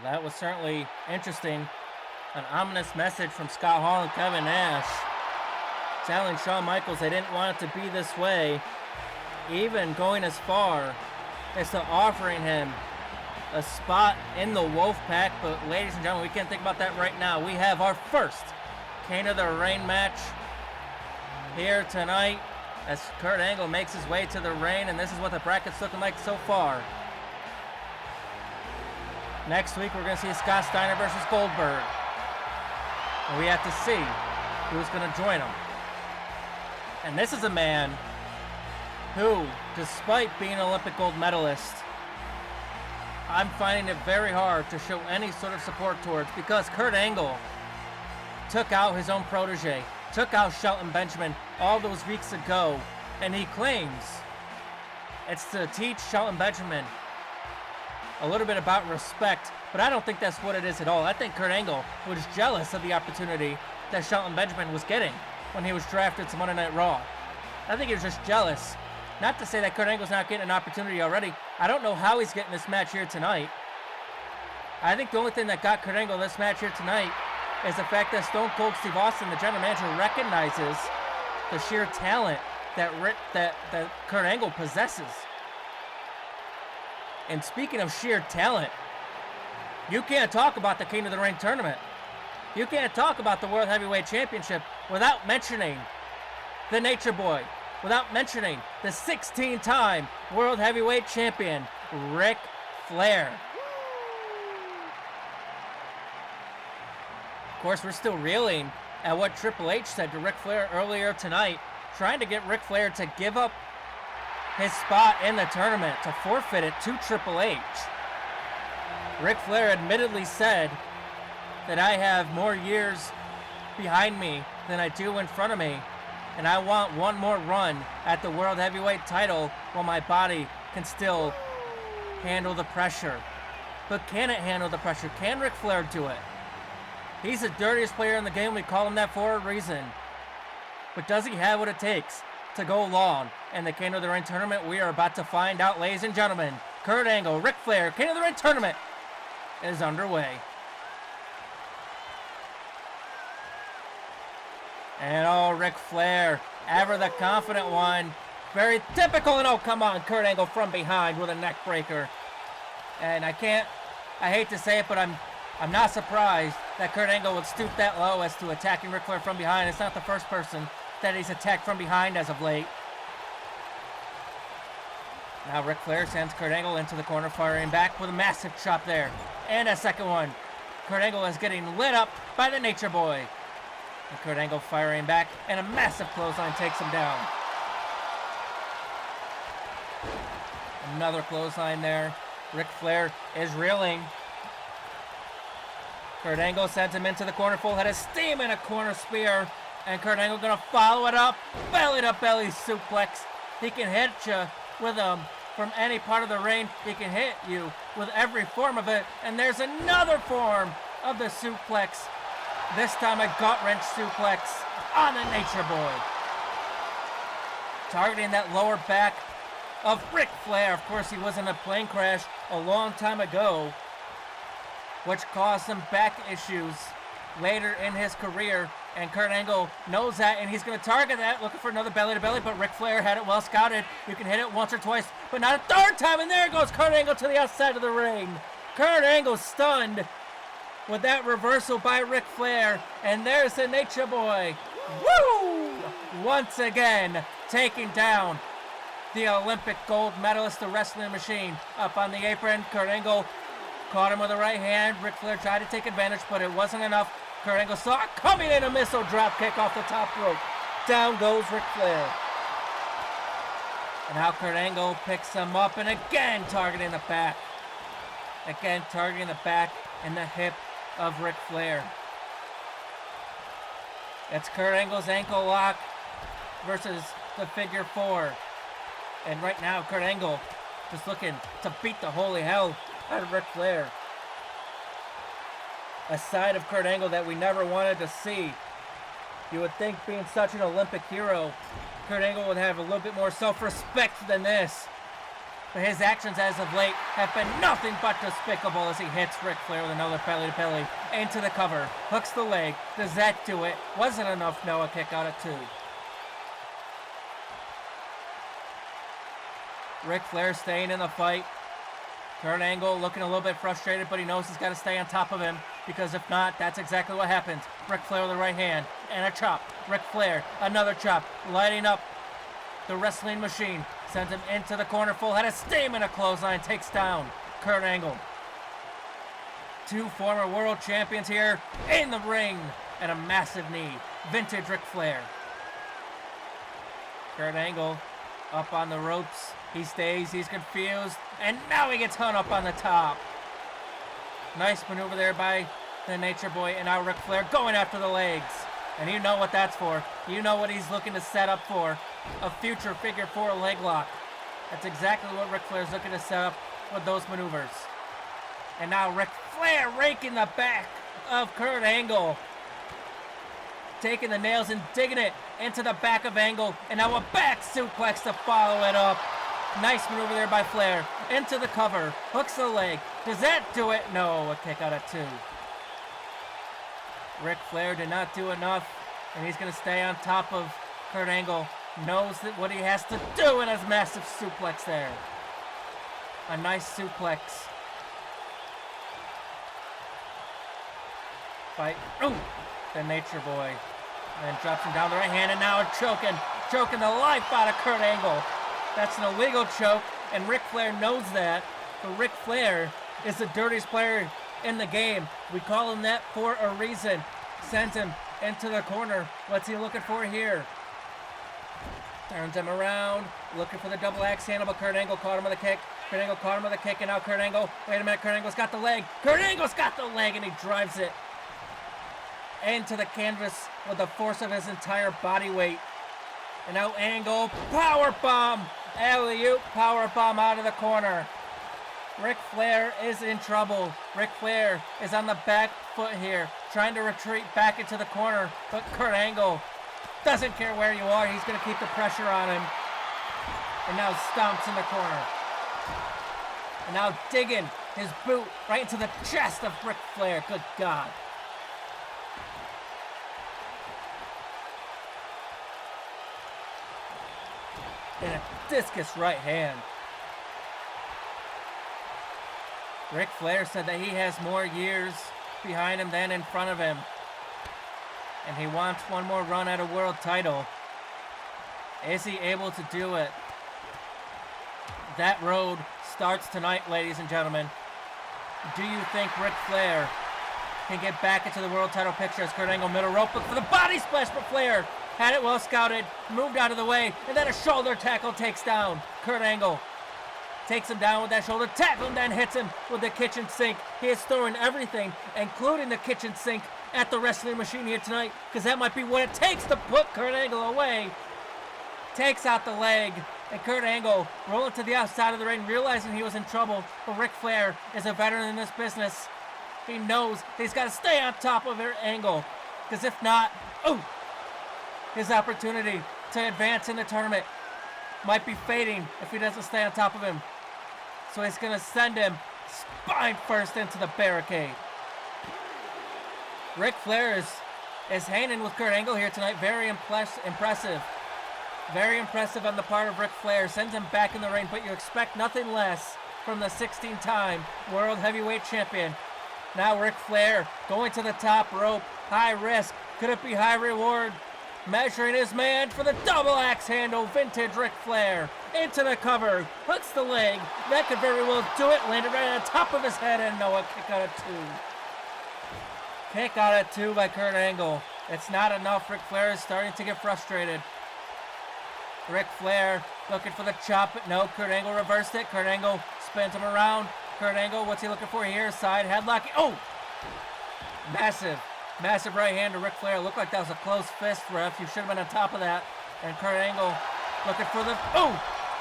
That was certainly interesting. An ominous message from Scott Hall and Kevin Nash telling Shawn Michaels they didn't want it to be this way, even going as far as to offering him a spot in the Wolfpack. But ladies and gentlemen, we can't think about that right now. We have our first King of the Ring match here tonight as Kurt Angle makes his way to the ring, and this is what the bracket's looking like so far. Next week, we're going to see Scott Steiner versus Goldberg. And we have to see who's going to join him. And this is a man who, despite being an Olympic gold medalist, I'm finding it very hard to show any sort of support towards, because Kurt Angle took out his own protege, took out Shelton Benjamin all those weeks ago, and he claims it's to teach Shelton Benjamin a little bit about respect, but I don't think that's what it is at all. I think Kurt Angle was jealous of the opportunity that Shelton Benjamin was getting when he was drafted to Monday Night Raw. I think he was just jealous. Not to say that Kurt Angle's not getting an opportunity already. I don't know how he's getting this match here tonight. I think the only thing that got Kurt Angle this match here tonight is the fact that Stone Cold Steve Austin, the general manager, recognizes the sheer talent that Kurt Angle possesses. And speaking of sheer talent, you can't talk about the King of the Ring tournament. You can't talk about the World Heavyweight Championship without mentioning the Nature Boy, without mentioning the 16-time World Heavyweight Champion, Ric Flair. Of course, we're still reeling at what Triple H said to Ric Flair earlier tonight, trying to get Ric Flair to give up his spot in the tournament, to forfeit it to Triple H. Ric Flair admittedly said that I have more years behind me than I do in front of me, and I want one more run at the World Heavyweight title while my body can still handle the pressure. But can it handle the pressure? Can Ric Flair do it? He's the dirtiest player in the game. We call him that for a reason. But does he have what it takes to go long in the King of the Ring tournament? We are about to find out, ladies and gentlemen. Kurt Angle, Ric Flair, King of the Ring tournament is underway. And oh, Ric Flair, ever the confident one. Very typical, and oh, come on, Kurt Angle from behind with a neck breaker. And I hate to say it, but I'm not surprised that Kurt Angle would stoop that low as to attacking Ric Flair from behind. It's not the first person that he's attacked from behind as of late. Now Ric Flair sends Kurt Angle into the corner, firing back with a massive chop there. And a second one. Kurt Angle is getting lit up by the Nature Boy. And Kurt Angle firing back, and a massive clothesline takes him down. Another clothesline there. Ric Flair is reeling. Kurt Angle sends him into the corner, full head of steam, and a corner spear. And Kurt Angle gonna follow it up, belly to belly suplex. He can hit you with them from any part of the ring. He can hit you with every form of it. And there's another form of the suplex. This time a gut wrench suplex on the Nature Boy. Targeting that lower back of Ric Flair. Of course, he was in a plane crash a long time ago, which caused some back issues later in his career. And Kurt Angle knows that, and he's going to target that, looking for another belly-to-belly, but Ric Flair had it well scouted. You can hit it once or twice, but not a third time, and there goes Kurt Angle to the outside of the ring. Kurt Angle stunned with that reversal by Ric Flair, and there's the Nature Boy. Woo! Once again, taking down the Olympic gold medalist, the Wrestling Machine, up on the apron. Kurt Angle caught him with the right hand. Ric Flair tried to take advantage, but it wasn't enough. Kurt Angle saw it coming in, a missile drop kick off the top rope. Down goes Ric Flair. And now Kurt Angle picks him up, and again targeting the back. Again targeting the back and the hip of Ric Flair. It's Kurt Angle's ankle lock versus the figure four. And right now, Kurt Angle just looking to beat the holy hell out of Ric Flair. A side of Kurt Angle that we never wanted to see. You would think, being such an Olympic hero, Kurt Angle would have a little bit more self-respect than this. But his actions as of late have been nothing but despicable as he hits Ric Flair with another belly-to-belly into the cover. Hooks the leg. Does that do it? Wasn't enough. No, a kick out at 2. Ric Flair staying in the fight. Kurt Angle looking a little bit frustrated, but he knows he's got to stay on top of him, because if not, that's exactly what happens. Ric Flair with the right hand and a chop. Ric Flair, another chop, lighting up the wrestling machine. Sends him into the corner, full head of steam, and a clothesline takes down Kurt Angle. 2 former world champions here in the ring, and a massive knee. Vintage Ric Flair. Kurt Angle up on the ropes. He stays, he's confused, and now he gets hung up on the top. Nice maneuver there by the Nature Boy, and now Ric Flair going after the legs. And you know what that's for. You know what he's looking to set up for. A future figure 4 leg lock. That's exactly what Ric Flair's looking to set up with those maneuvers. And now Ric Flair raking the back of Kurt Angle. Taking the nails and digging it into the back of Angle. And now a back suplex to follow it up. Nice maneuver there by Flair. Into the cover. Hooks the leg. Does that do it? No, a kick out at 2. Ric Flair did not do enough. And he's going to stay on top of Kurt Angle. Knows that what he has to do, and his massive suplex there. A nice suplex. By the Nature Boy. And drops him down the right hand, and now choking the life out of Kurt Angle. That's an illegal choke, and Ric Flair knows that. But Ric Flair is the dirtiest player in the game. We call him that for a reason. Sends him into the corner. What's he looking for here? Turns him around, looking for the double axe handle, but Kurt Angle caught him with a kick. Kurt Angle caught him with a kick, and now Kurt Angle, wait a minute, Kurt Angle's got the leg. Kurt Angle's got the leg, and he drives it into the canvas with the force of his entire body weight. And now Angle, powerbomb, alley-oop, powerbomb out of the corner. Ric Flair is in trouble. Ric Flair is on the back foot here, trying to retreat back into the corner, but Kurt Angle doesn't care where you are. He's going to keep the pressure on him. And now stomps in the corner. And now digging his boot right into the chest of Ric Flair. Good God. And a discus right hand. Ric Flair said that he has more years behind him than in front of him. And he wants one more run at a world title. Is he able to do it? That road starts tonight, ladies and gentlemen. Do you think Ric Flair can get back into the world title picture as Kurt Angle middle rope? Look for the body splash, but Flair had it well scouted, moved out of the way, and then a shoulder tackle takes down Kurt Angle. Takes him down with that shoulder tackle and then hits him with the kitchen sink. He is throwing everything, including the kitchen sink, at the wrestling machine here tonight, because that might be what it takes to put Kurt Angle away. Takes out the leg, and Kurt Angle rolling to the outside of the ring, realizing he was in trouble. But Ric Flair is a veteran in this business. He knows he's got to stay on top of Angle, because if not, his opportunity to advance in the tournament might be fading if he doesn't stay on top of him. So he's going to send him spine first into the barricade. Ric Flair is hanging with Kurt Angle here tonight. Very impressive. Very impressive on the part of Ric Flair. Sends him back in the ring, but you expect nothing less from the 16-time World Heavyweight Champion. Now Ric Flair going to the top rope. High risk. Could it be high reward? Measuring his man for the double axe handle. Vintage Ric Flair into the cover. Hooks the leg. That could very well do it. Landed right on top of his head, and no, a kick out at 2. Kick out at 2 by Kurt Angle. It's not enough. Ric Flair is starting to get frustrated. Ric Flair looking for the chop. No, Kurt Angle reversed it. Kurt Angle spins him around. Kurt Angle, what's he looking for here? Side headlock. Oh! Massive right hand to Ric Flair. Looked like that was a close fist, ref. You should have been on top of that. And Kurt Angle looking for the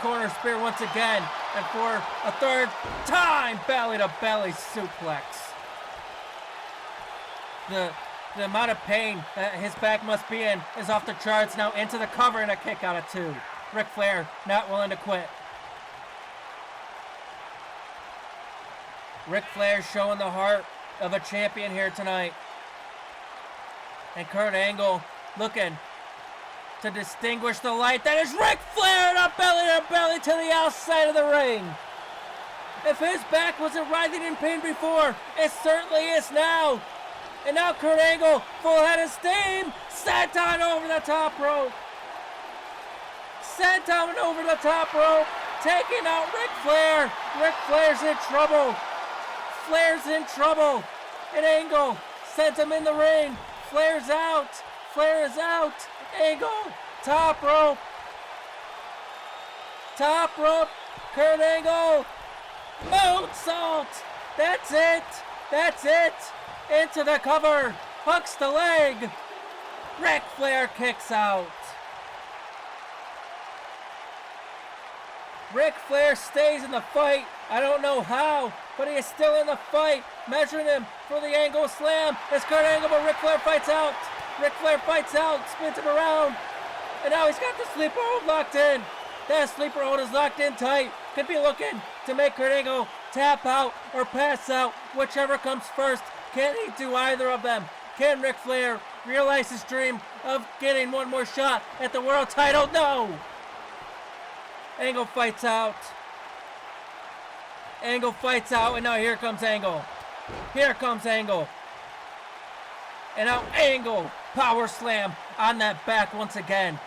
corner spear once again. And for a third time, belly to belly suplex. The amount of pain that his back must be in is off the charts. Now into the cover and a kick out at 2. Ric Flair not willing to quit. Ric Flair showing the heart of a champion here tonight. And Kurt Angle looking to distinguish the light. That is Ric Flair, and a belly to the outside of the ring. If his back wasn't writhing in pain before, it certainly is now. And now Kurt Angle, full head of steam, senton over the top rope. Senton over the top rope, taking out Ric Flair. Ric Flair's in trouble. Flair's in trouble. And Angle sends him in the ring. Flair's out. Flair is out. Angle, top rope. Top rope. Kurt Angle. Moonsault. That's it. That's it. Into the cover. Hooks the leg. Ric Flair kicks out. Ric Flair stays in the fight. I don't know how, but he is still in the fight. Measuring him for the Angle slam. It's Kurt Angle, but Ric Flair fights out. Ric Flair fights out, spins him around. And now he's got the sleeper hold locked in. That sleeper hold is locked in tight. Could be looking to make Kurt Angle tap out or pass out, whichever comes first. Can he do either of them? Can Ric Flair realize his dream of getting one more shot at the world title? No! Angle fights out. Angle fights out, and now here comes Angle. Here comes Angle. And now Angle, power slam on that back once again.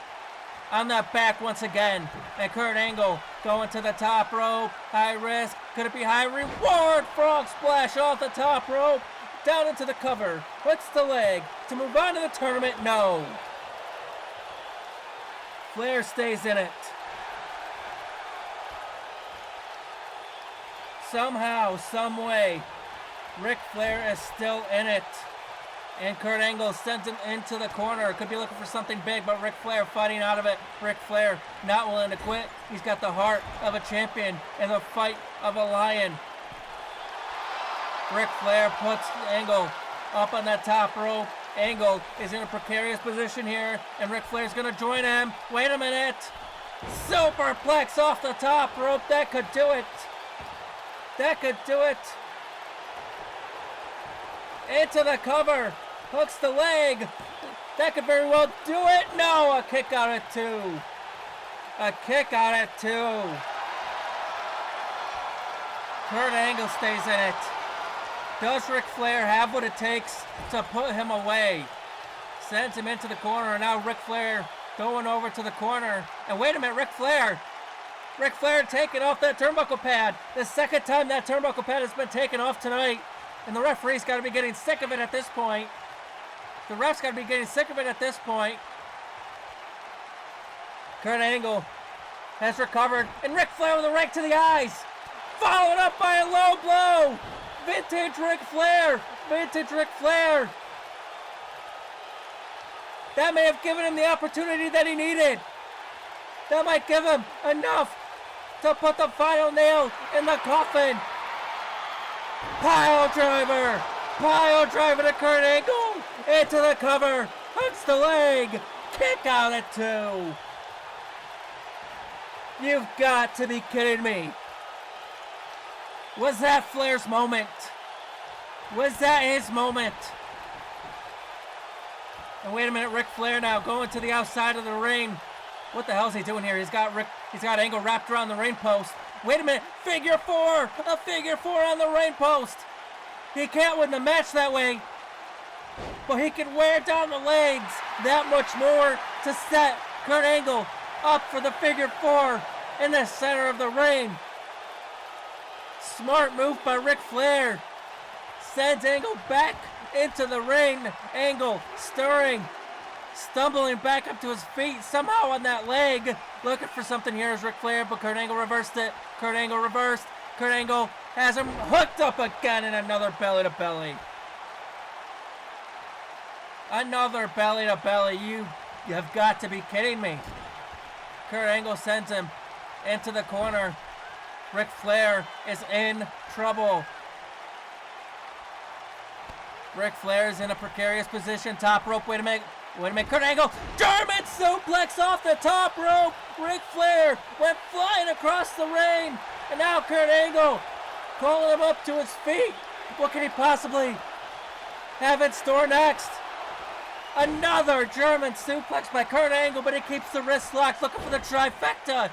On that back once again. And Kurt Angle going to the top rope. High risk. Could it be high reward? Frog splash off the top rope. Down into the cover. Hooks the leg. To move on to the tournament? No. Flair stays in it. Somehow, some way, Ric Flair is still in it. And Kurt Angle sends him into the corner. Could be looking for something big, but Ric Flair fighting out of it. Ric Flair not willing to quit. He's got the heart of a champion and the fight of a lion. Ric Flair puts Angle up on that top rope. Angle is in a precarious position here, and Ric Flair's going to join him. Wait a minute. Superplex off the top rope. That could do it. That could do it. Into the cover. Hooks the leg. That could very well do it. No, a kick out at 2. A kick out at 2. Kurt Angle stays in it. Does Ric Flair have what it takes to put him away? Sends him into the corner, and now Ric Flair going over to the corner. And wait a minute, Ric Flair taking off that turnbuckle pad. The second time that turnbuckle pad has been taken off tonight. And the referee's got to be getting sick of it at this point. The ref's got to be getting sick of it at this point. Kurt Angle has recovered. And Ric Flair with a rake to the eyes. Followed up by a low blow. Vintage Ric Flair. Vintage Ric Flair. That may have given him the opportunity that he needed. That might give him enough to put the final nail in the coffin. Pile driver to Kurt Angle, into the cover, hooks the leg, kick out at 2. You've got to be kidding me. Was that Flair's moment? Was that his moment? And wait a minute, Ric Flair now going to the outside of the ring. What the hell is he doing here? He's got Angle wrapped around the ring post. Wait a minute, figure 4, a figure 4 on the ring post. He can't win the match that way, but he can wear down the legs that much more to set Kurt Angle up for the figure 4 in the center of the ring. Smart move by Ric Flair. Sends Angle back into the ring. Angle stirring. Stumbling back up to his feet, somehow on that leg. Looking for something here is Ric Flair, but Kurt Angle reversed it. Kurt Angle reversed. Kurt Angle has him hooked up again in another belly to belly. Another belly to belly. You have got to be kidding me. Kurt Angle sends him into the corner. Ric Flair is in trouble. Ric Flair is in a precarious position. Top rope. Wait a minute. Kurt Angle. German suplex off the top rope. Ric Flair went flying across the ring. And now Kurt Angle calling him up to his feet. What can he possibly have in store next? Another German suplex by Kurt Angle, but he keeps the wrist locked, looking for the trifecta.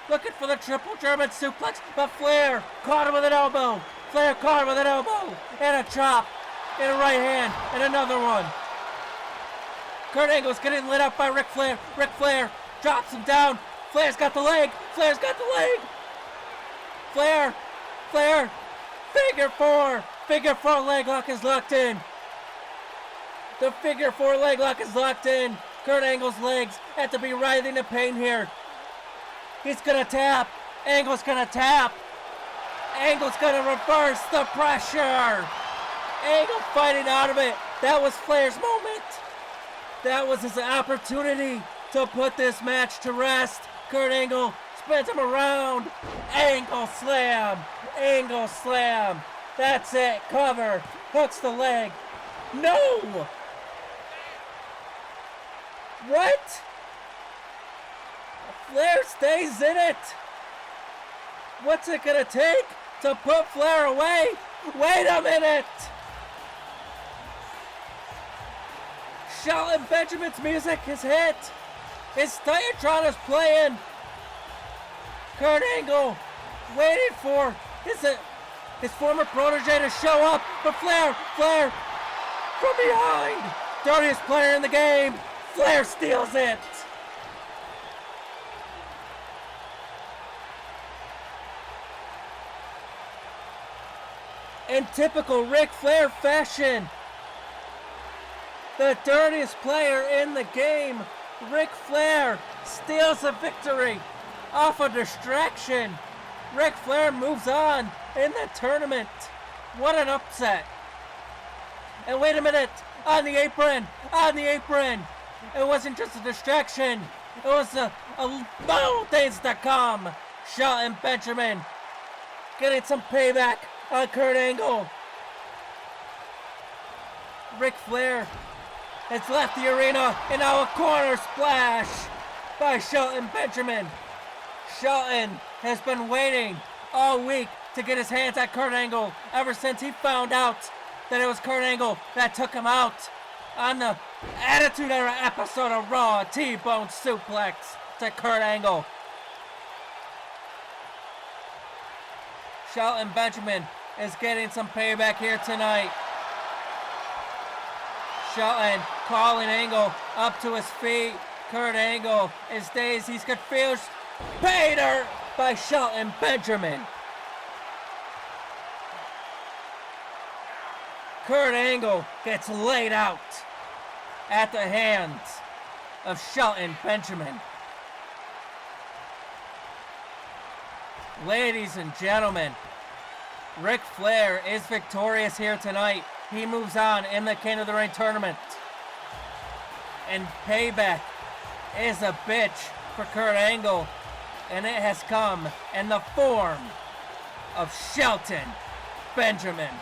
Looking for the triple German suplex, but Flair caught him with an elbow. Flair caught him with an elbow, and a chop, and a right hand, and another one. Kurt Angle's getting lit up by Ric Flair. Ric Flair drops him down. Flair's got the leg. Flair's got the leg. Flair, figure four. Figure four leg lock is locked in. The figure four leg lock is locked in. Kurt Angle's legs have to be writhing in pain here. He's gonna tap. Angle's gonna tap. Angle's gonna reverse the pressure. Angle fighting out of it. That was Flair's moment. That was his opportunity to put this match to rest. Kurt Angle spins him around. Angle slam. Angle slam. That's it. Cover. Hooks the leg. No! What? Flair stays in it. What's it gonna take to put Flair away? Wait a minute! Shelton Benjamin's music is hit. His Titantron is playing. Kurt Angle waiting for his former protege to show up, but Flair from behind. Dirtiest player in the game. Flair steals it. In typical Ric Flair fashion, the dirtiest player in the game, Ric Flair, steals a victory off a distraction. Ric Flair moves on in the tournament. What an upset. And wait a minute, on the apron. It wasn't just a distraction. It was a little things to come. Shelton Benjamin getting some payback on Kurt Angle. Ric Flair has left the arena, and now a corner splash by Shelton Benjamin. Shelton has been waiting all week to get his hands at Kurt Angle ever since he found out that it was Kurt Angle that took him out on the Attitude Era episode of Raw. T-bone suplex to Kurt Angle. Shelton Benjamin is getting some payback here tonight. Shelton calling Angle up to his feet. Kurt Angle is dazed. He's confused. Pay dirt by Shelton Benjamin. Kurt Angle gets laid out at the hands of Shelton Benjamin. Ladies and gentlemen, Ric Flair is victorious here tonight. He moves on in the King of the Ring tournament. And payback is a bitch for Kurt Angle. And it has come in the form of Shelton Benjamin.